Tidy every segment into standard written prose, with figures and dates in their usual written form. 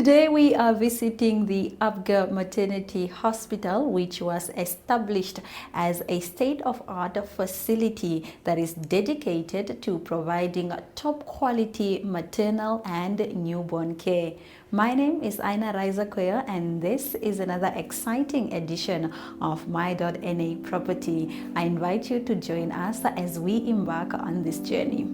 Today we are visiting the Apgar Maternity Hospital, which was established as a state-of-art facility that is dedicated to providing top-quality maternal and newborn care. My name is My.na and this is another exciting edition of My.na Property. I invite you to join us as we embark on this journey.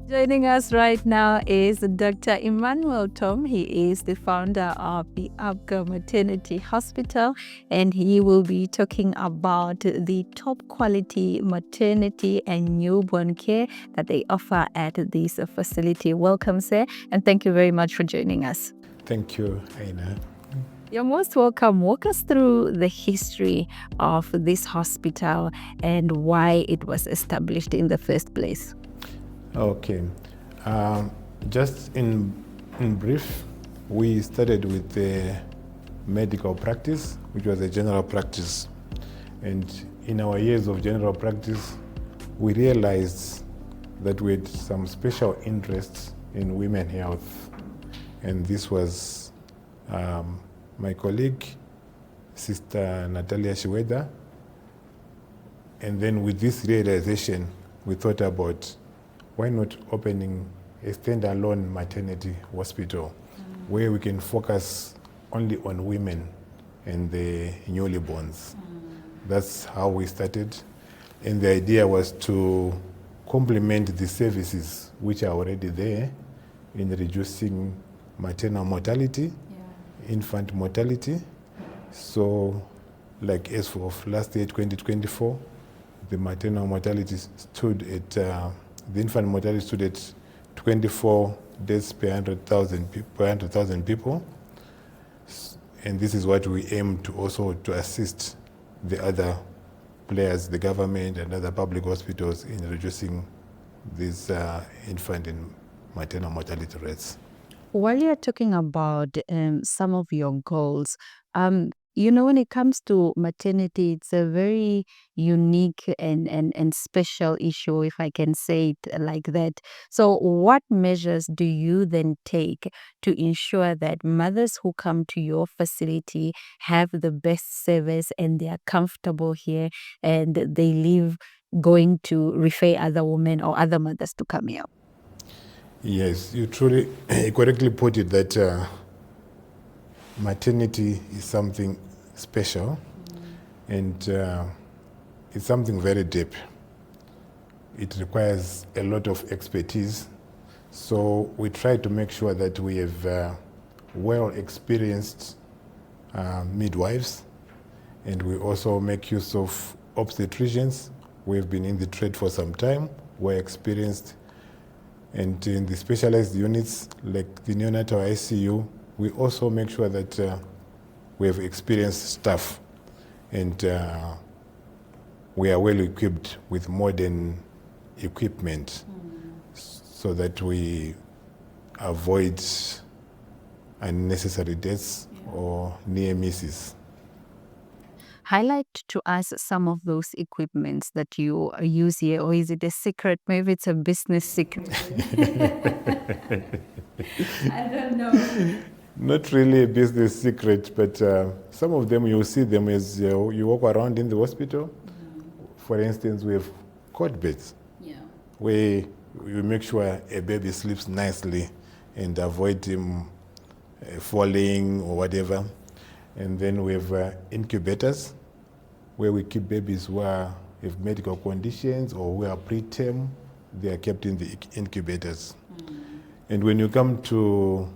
Joining us right now is Dr. Emmanuel Tom. He is the founder of the Apgar Maternity Hospital, and he will be talking about the top quality maternity and newborn care that they offer at this facility. Welcome, sir, and thank you very much for joining us. Thank you, Aina. You're most welcome. Walk us through the history of this hospital and why it was established in the first place. Okay. Just in brief, we started with the medical practice, which was a general practice. And in our years of general practice, we realized that we had some special interests in women health. And this was my colleague, Sister Natalia Shiweda. And then with this realization, we thought about why not opening a standalone maternity hospital where we can focus only on women and the newborns. That's how we started. And the idea was to complement the services which are already there in reducing maternal mortality, infant mortality. So, like as of last year, 2024, the maternal mortality stood at the infant mortality stood at 24 deaths per 100,000 people. And this is what we aim to also to assist the other players, the government and other public hospitals in reducing these infant and maternal mortality rates. While you're talking about some of your goals, when it comes to maternity, it's a very unique and special issue, if I can say it like that. So what measures do you then take to ensure that mothers who come to your facility have the best service and they are comfortable here and they leave going to refer other women or other mothers to come here? Yes, you truly correctly put it that maternity is something special and it's something very deep. It requires a lot of expertise. So we try to make sure that we have well-experienced midwives, and we also make use of obstetricians. We've been in the trade for some time. We're experienced. And in the specialized units like the neonatal ICU, we also make sure that we have experienced staff and we are well equipped with modern equipment so that we avoid unnecessary deaths or near misses. highlight to us some of those equipments that you use here, or is it a secret? Maybe it's a business secret. I don't know. Not really a business secret, but some of them you'll see them as you walk around in the hospital. For instance, we have cot beds where you make sure a baby sleeps nicely and avoid him falling or whatever. And then we have incubators where we keep babies who have medical conditions or who are preterm. They are kept in the incubators. And when you come to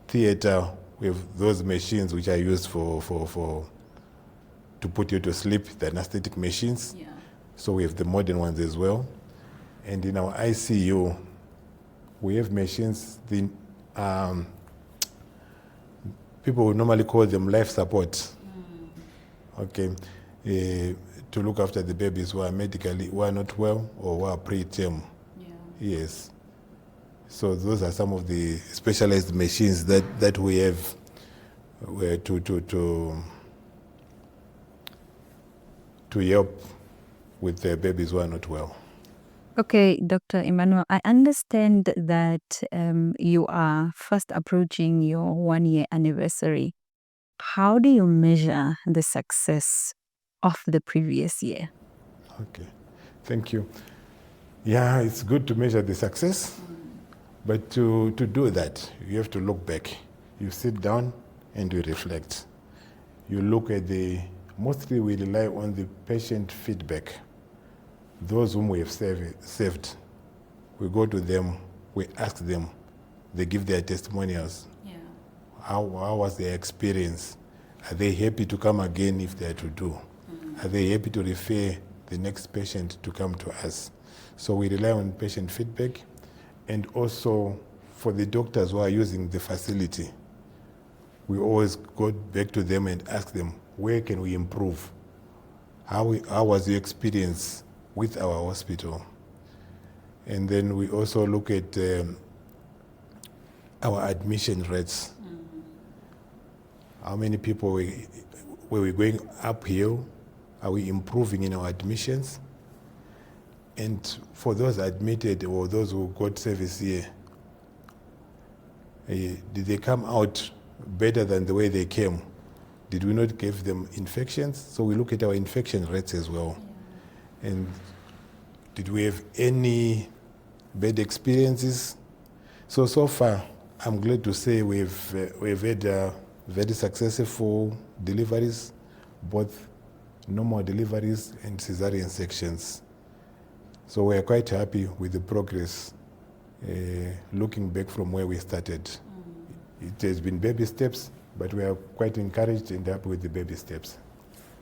theater, we have those machines which are used to put you to sleep, the anesthetic machines. So we have the modern ones as well. And in our ICU, we have machines, people would normally call them life support. Okay, to look after the babies who are not well or who are preterm. Yes. So those are some of the specialized machines that we have to help with the babies who are not well. Okay, Dr. Emmanuel, I understand that you are fast approaching your 1-year anniversary. How do you measure the success of the previous year? Okay, thank you. Yeah, it's good to measure the success, but to do that, you have to look back. You sit down and you reflect. You look at mostly we rely on the patient feedback. Those whom we have saved, we go to them, we ask them, they give their testimonials. How was their experience? Are they happy to come again if they are to do? Are they happy to refer the next patient to come to us? So we rely on patient feedback, and also for the doctors who are using the facility, we always go back to them and ask them, where can we improve? How was your experience with our hospital? And then we also look at our admission rates. How many people were we going uphill? Are we improving in our admissions? And for those admitted or those who got service here, did they come out better than the way they came? Did we not give them infections? So we look at our infection rates as well. And did we have any bad experiences? So far, I'm glad to say we've had very successful deliveries, both normal deliveries and cesarean sections. So we are quite happy with the progress, looking back from where we started. It has been baby steps, but we are quite encouraged and happy with the baby steps.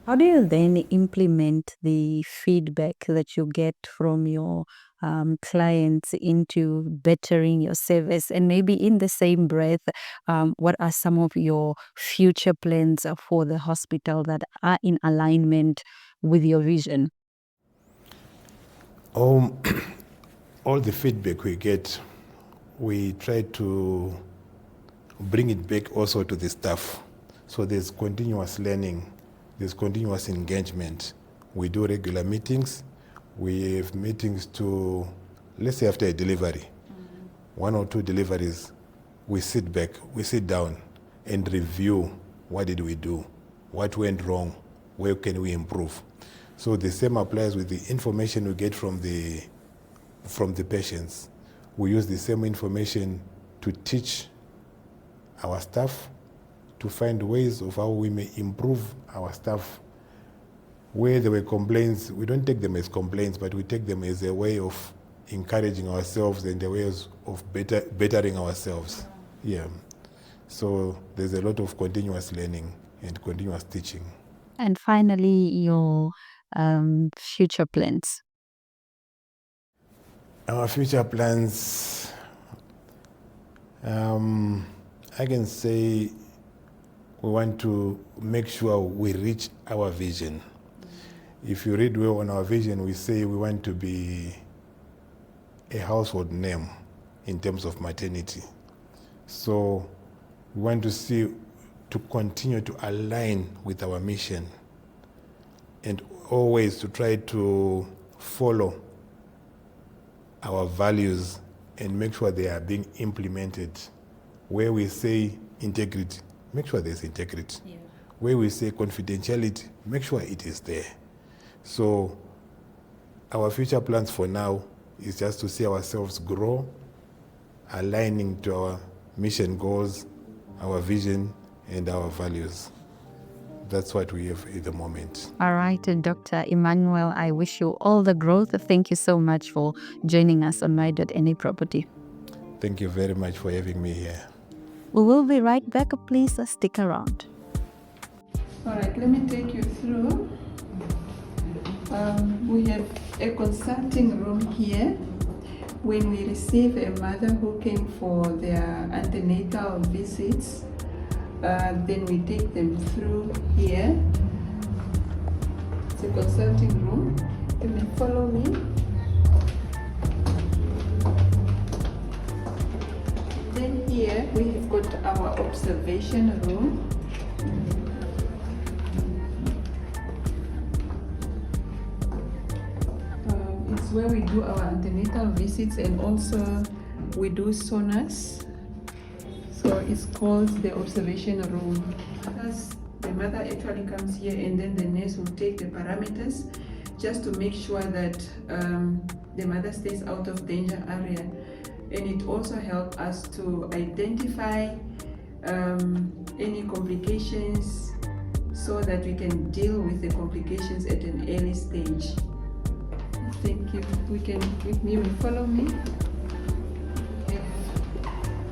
How do you then implement the feedback that you get from your clients into bettering your service? And maybe in the same breath, what are some of your future plans for the hospital that are in alignment with your vision? All the feedback we get, we try to bring it back also to the staff. So there's continuous learning, there's continuous engagement. We do regular meetings. We have meetings to, let's say after a delivery, 1 or 2 deliveries, we sit back, we sit down and review what did we do, what went wrong, where can we improve. So the same applies with the information we get from the patients. We use the same information to teach our staff, to find ways of how we may improve our staff. Where there were complaints, we don't take them as complaints, but we take them as a way of encouraging ourselves and a way of bettering ourselves. Yeah. So there's a lot of continuous learning and continuous teaching. And finally, your future plans. Our future plans, I can say we want to make sure we reach our vision. If you read well on our vision, we say we want to be a household name in terms of maternity. So we want to continue to align with our mission and always to try to follow our values and make sure they are being implemented. Where we say integrity, make sure there's integrity. Yeah. Where we say confidentiality, make sure it is there. So our future plans for now is just to see ourselves grow, aligning to our mission goals, our vision, and our values. That's what we have at the moment. All right, Dr. Emmanuel, I wish you all the growth. Thank you so much for joining us on My.na Property. Thank you very much for having me here. We will be right back. Please stick around. All right, let me take you through. We have a consulting room here. When we receive a mother who came for their antenatal visits, then we take them through here. It's a consulting room. You may follow me. Then here we have got our observation room. It's where we do our antenatal visits, and also we do sonars. So it's called the observation room. Because the mother actually comes here, and then the nurse will take the parameters just to make sure that the mother stays out of danger area. And it also helps us to identify any complications so that we can deal with the complications at an early stage. Thank you. We can, with me, will follow me.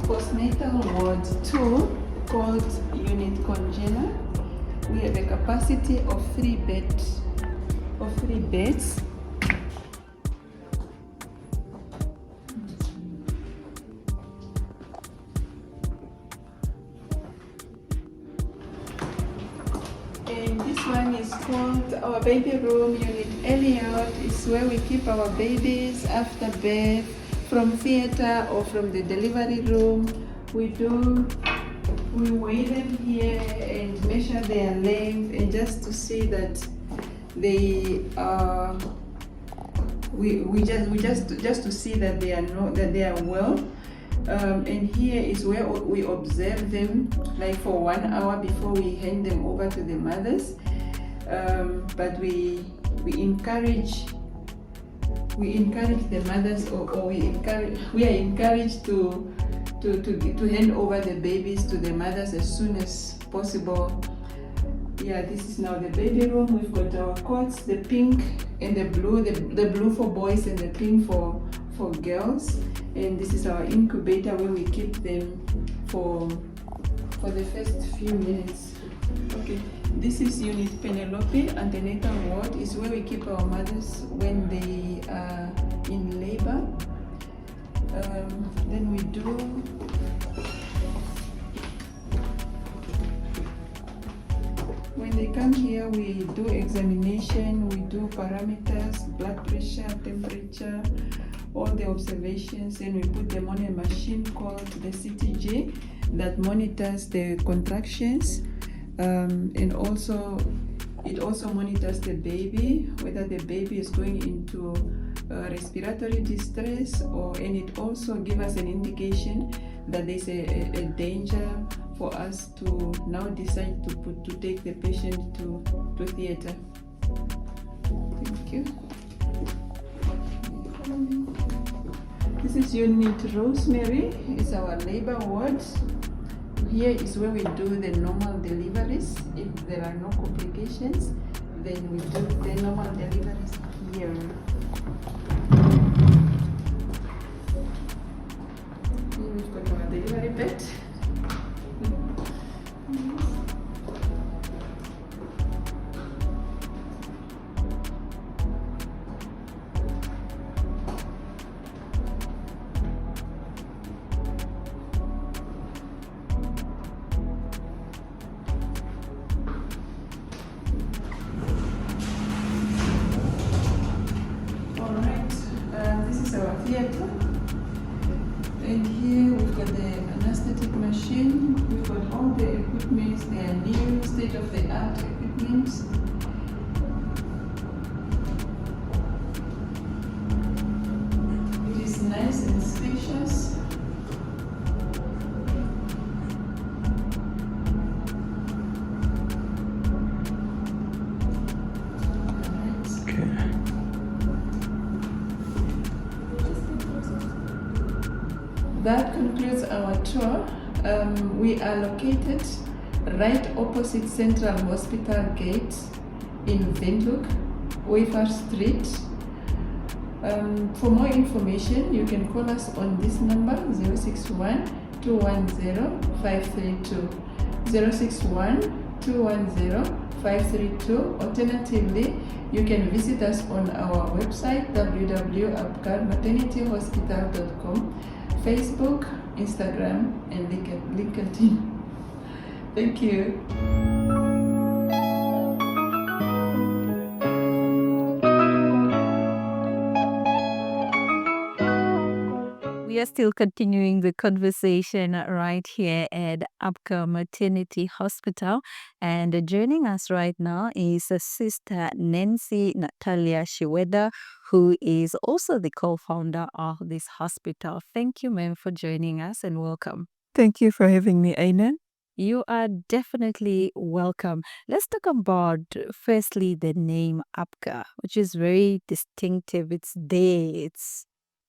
Postnatal ward 2, called unit congener. We have a capacity of 3 beds. And this one is called our baby room, unit Elliot. It's where we keep our babies after birth, from theater or from the delivery room. We weigh them here and measure their length, and just to see that they are, just to see that they are well. And here is where we observe them, like for 1 hour before we hand them over to the mothers. But we encourage the mothers, or we are encouraged to hand over the babies to the mothers as soon as possible. Yeah, this is now the baby room. We've got our cots, the pink and the blue, the blue for boys and the pink for girls. And this is our incubator where we keep them for the first few minutes. Okay, this is unit Penelope, antenatal ward. Is where we keep our mothers when they are in labor. Then we do when they come here, we do examination, we do parameters, blood pressure, temperature, all the observations, and we put them on a machine called the CTG that monitors the contractions, and also it also monitors the baby, whether the baby is going into respiratory distress, and it also gives us an indication that there's a danger for us to now decide to take the patient to theater. Thank you. This is unit Rosemary. It's our labor ward. Here is where we do the normal deliveries. If there are no complications, then we do the normal deliveries here. Here we've got our delivery bed. Theater, and here we've got the anesthetic machine. We've got all the equipment. They are new, state-of-the-art equipment. tours. That concludes our tour. We are located right opposite Central Hospital Gate in Windhoek, Weaver Street. For more information, you can call us on this number 061 210 532. 061 210 532. Alternatively, you can visit us on our website www.apgarmaternityhospital.com, Facebook, Instagram, and LinkedIn. Thank you. We are still continuing the conversation right here at Apgar Maternity Hospital. And joining us right now is Sister Nancy Natalia Shiweda, who is also the co-founder of this hospital. Thank you, ma'am, for joining us and welcome. Thank you for having me, Aina. You are definitely welcome. Let's talk about, firstly, the name Apgar, which is very distinctive. It's there.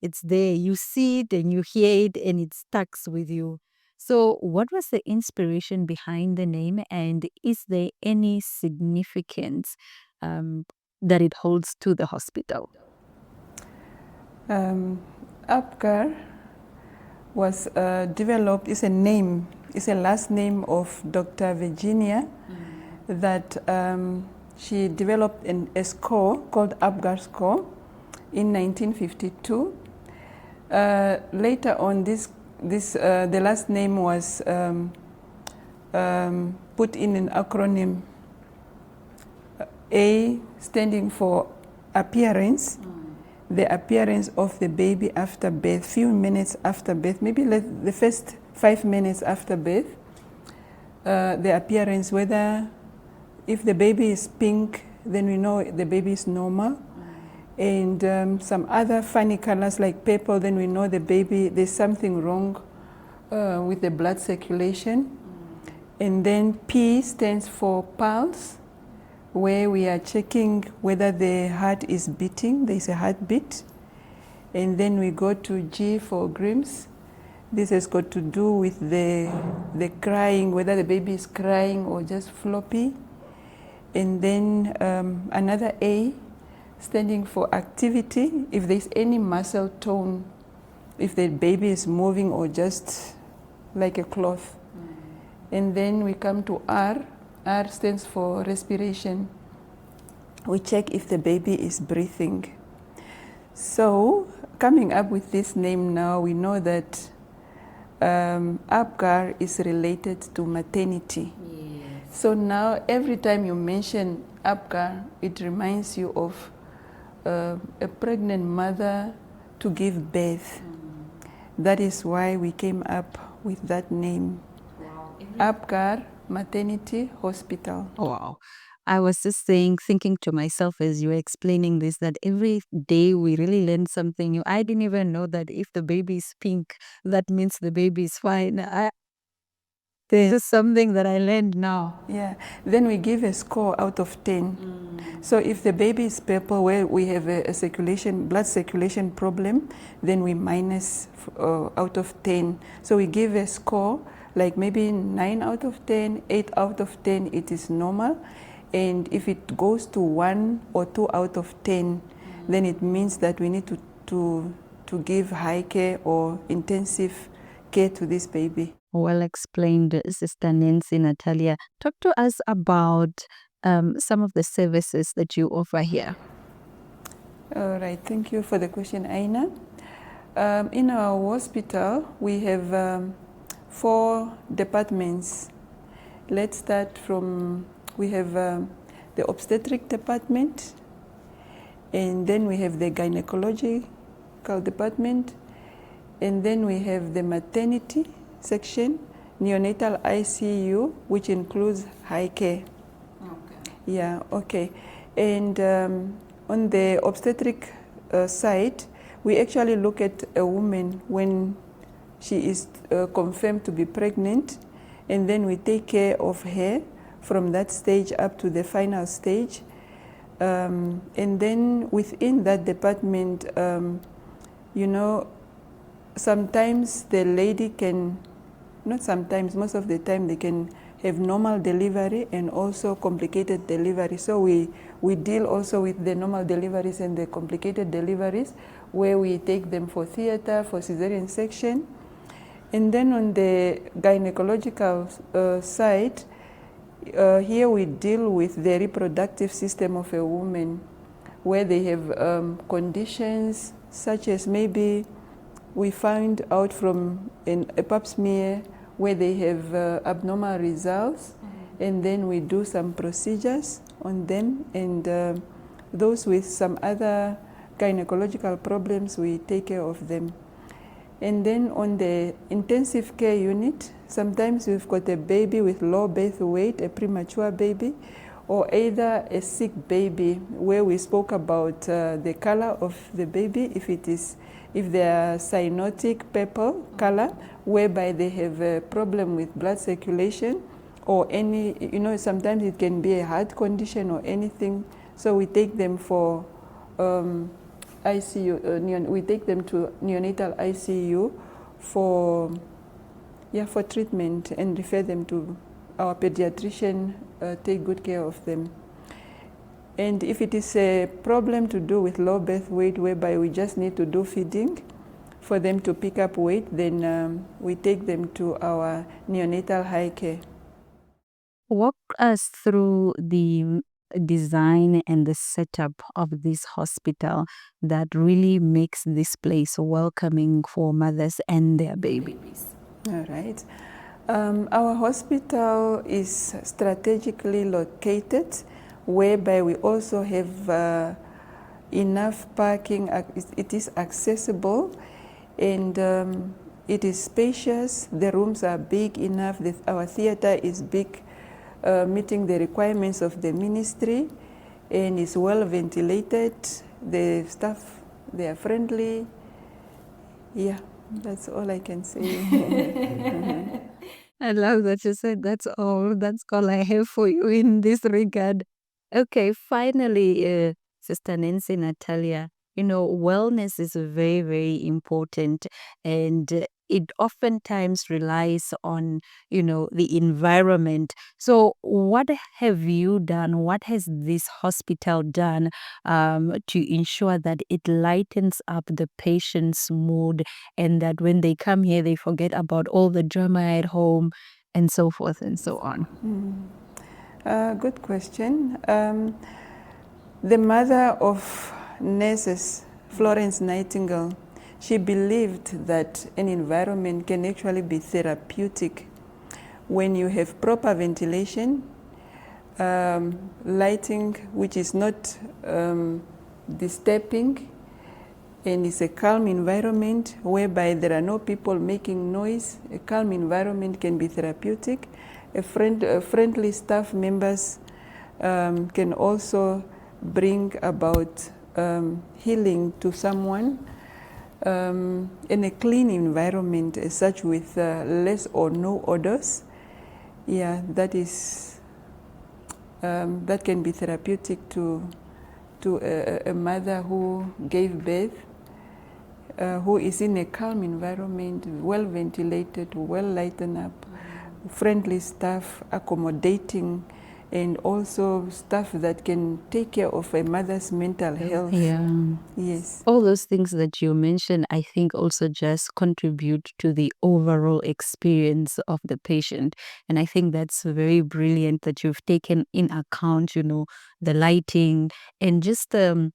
It's there. You see it and you hear it and it stucks with you. So what was the inspiration behind the name, and is there any significance that it holds to the hospital? Apgar was developed, is a name, is a last name of Dr. Virginia that she developed a score called Apgar score in 1952. Later on, the last name was put in an acronym, A standing for appearance, the appearance of the baby after birth, few minutes after birth, maybe the first 5 minutes after birth, the appearance, whether if the baby is pink, then we know the baby is normal. And some other funny colors like purple, then we know the baby, there's something wrong with the blood circulation. And then P stands for pulse, where we are checking whether the heart is beating, there's a heartbeat. And then we go to G for Grims. This has got to do with the crying, whether the baby is crying or just floppy. And then another A, standing for activity, if there's any muscle tone, if the baby is moving or just like a cloth. And then we come to R. R stands for respiration. We check if the baby is breathing. So coming up with this name now, we know that Apgar is related to maternity. Yes. So now every time you mention Apgar, it reminds you of a pregnant mother to give birth. That is why we came up with that name. Wow. Apgar Maternity Hospital. Wow. I was just thinking to myself as you were explaining this, that every day we really learn something new. I didn't even know that if the baby is pink, that means the baby is fine. This is something that I learned now. Yeah. Then we give a score out of 10. So if the baby is purple, where we have a blood circulation problem, then we minus out of 10. So we give a score like maybe 9 out of 10, 8 out of 10, it is normal. And if it goes to 1 or 2 out of 10, then it means that we need to give high care or intensive care to this baby. Well explained, Sister Nancy Natalia. Talk to us about some of the services that you offer here. All right, thank you for the question, Aina. In our hospital, we have 4 departments. Let's start from, we have the obstetric department, and then we have the gynecological department, and then we have the maternity section, neonatal ICU, which includes high care. Okay. Yeah, okay. And on the obstetric side, we actually look at a woman when she is confirmed to be pregnant, and then we take care of her from that stage up to the final stage. And then within that department, you know, sometimes the lady can, not sometimes, most of the time they can have normal delivery and also complicated delivery. So we deal also with the normal deliveries and the complicated deliveries, where we take them for theater, for cesarean section. And then on the gynecological side, here we deal with the reproductive system of a woman, where they have conditions such as maybe we find out from a pap smear where they have abnormal results, and then we do some procedures on them, and those with some other gynecological problems, we take care of them. And then on the intensive care unit, sometimes we've got a baby with low birth weight, a premature baby, or either a sick baby, where we spoke about the color of the baby, if they are cyanotic purple color, whereby they have a problem with blood circulation, or any, you know, sometimes it can be a heart condition or anything. So we take them for ICU, we take them to neonatal ICU for treatment, and refer them to our pediatrician, take good care of them. And if it is a problem to do with low birth weight, whereby we just need to do feeding for them to pick up weight, then we take them to our neonatal high care. Walk us through the design and the setup of this hospital that really makes this place welcoming for mothers and their babies. All right. Our hospital is strategically located, whereby we also have enough parking. It is accessible, and it is spacious. The rooms are big enough. Our theater is big, meeting the requirements of the ministry, and is well ventilated. The staff, they are friendly. Yeah, that's all I can say. I love that you said that's all. That's all I have for you in this regard. Okay, finally, Sister Nancy Natalia, wellness is very, very important, and it oftentimes relies on, the environment. So what have you done? What has this hospital done to ensure that it lightens up the patient's mood, and that when they come here, they forget about all the drama at home and so forth and so on? Good question. The mother of nurses, Florence Nightingale, she believed that an environment can actually be therapeutic when you have proper ventilation, lighting which is not disturbing, and it's a calm environment whereby there are no people making noise. A calm environment can be therapeutic. Friendly staff members can also bring about healing to someone, in a clean environment as such, with less or no odors. Yeah, that can be therapeutic to a mother who gave birth, who is in a calm environment, well ventilated, well lightened up, friendly staff, accommodating, and also staff that can take care of a mother's mental health. Yeah. Yes. All those things that you mentioned, I think also just contribute to the overall experience of the patient. And I think that's very brilliant that you've taken in account, the lighting and just the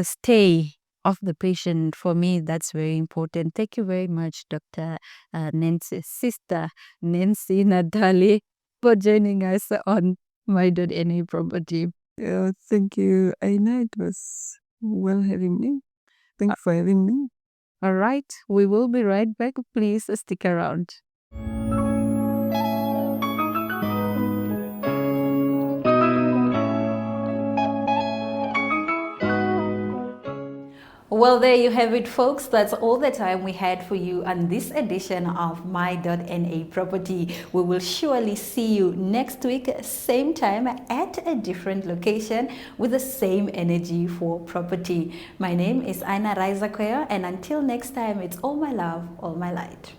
stay of the patient. For me, that's very important. Thank you very much, Dr. Nancy, Sister Nancy Natali, for joining us on My.na Property. Thank you, Aina. It was well having me. Thank you for having me. All right, we will be right back. Please stick around. Well, there you have it, folks. That's all the time we had for you on this edition of My.na Property. We will surely see you next week, same time at a different location with the same energy for property. My name is Aina Raizakwea, and until next time, it's all my love, all my light.